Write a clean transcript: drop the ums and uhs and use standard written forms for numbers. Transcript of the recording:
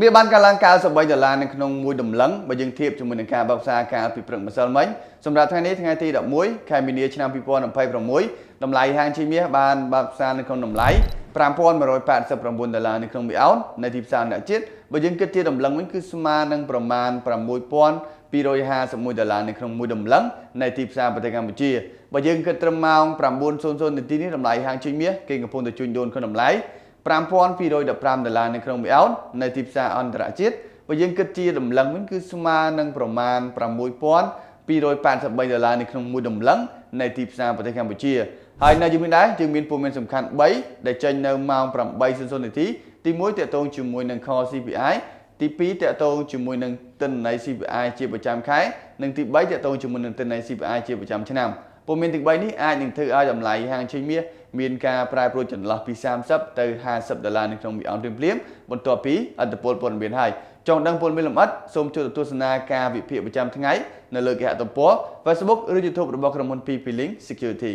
វាបានកាលឡើង$93នៅក្នុងមួយដំឡឹងបើយើងធៀបជាមួយនឹងការបើកផ្សារកាលពីព្រឹកម្សិលមិញសម្រាប់ថ្ងៃនេះថ្ងៃទី11ខែមីនាឆ្នាំ2026តម្លៃហាងជីមាសបានបើកផ្សារនៅក្នុងតម្លៃ$5189នៅក្នុងមួយអោននៅទីផ្សារអន្តរជាតិបើយើងគិតជាដំឡឹងវិញគឺស្មើនឹងប្រមាណ$6251នៅក្នុងមួយដំឡឹងនៅទីផ្សារប្រទេសកម្ពុជាបើយើងគិតត្រឹមម៉ោង9:00នាទីនេះតម្លៃហាងជីមាសគេកំពុងតែជួញដូរក្នុងតម្លៃ$5215នៅក្នុងមួយអោននៅទីផ្សារអន្តរជាតិបើយើងគិតជាដំឡឹងវិញគឺស្មើនឹងប្រមាណ$6283នៅក្នុងមួយដំឡឹងនៅទីផ្សារប្រទេសកម្ពុជាហើយនៅជាមួយដែរយើងមានព័ត៌មានសំខាន់3ដែលចេញនៅម៉ោង8:00នាទីទី1ទាក់ទងជាមួយនឹង Core CPI ទី2ទាក់ទងជាមួយនឹងទិន្នន័យ CPI ជាប្រចាំខែនិងទី3ទាក់ទងជាមួយនឹងទិន្នន័យ CPI ជាប្រចាំឆ្នាំព័ត៌មានទាំង3នេះអាចនឹងធ្វើឲ្យតម្លៃហាងជីមាសមានការប្រែប្រួលចន្លោះពី$30ទៅ$50នៅក្នុងមួយអោនភ្លាមៗបន្ទាប់ពីឥទ្ធិពលព័ត៌មានហើយចង់ដឹងព័ត៌មានលម្អិតសូមចូលទស្សនាការវិភាគប្រចាំថ្ងៃនៅលើគេហទំព័រ Facebook ឬ YouTube របស់ក្រុមហ៊ុន PP Link Security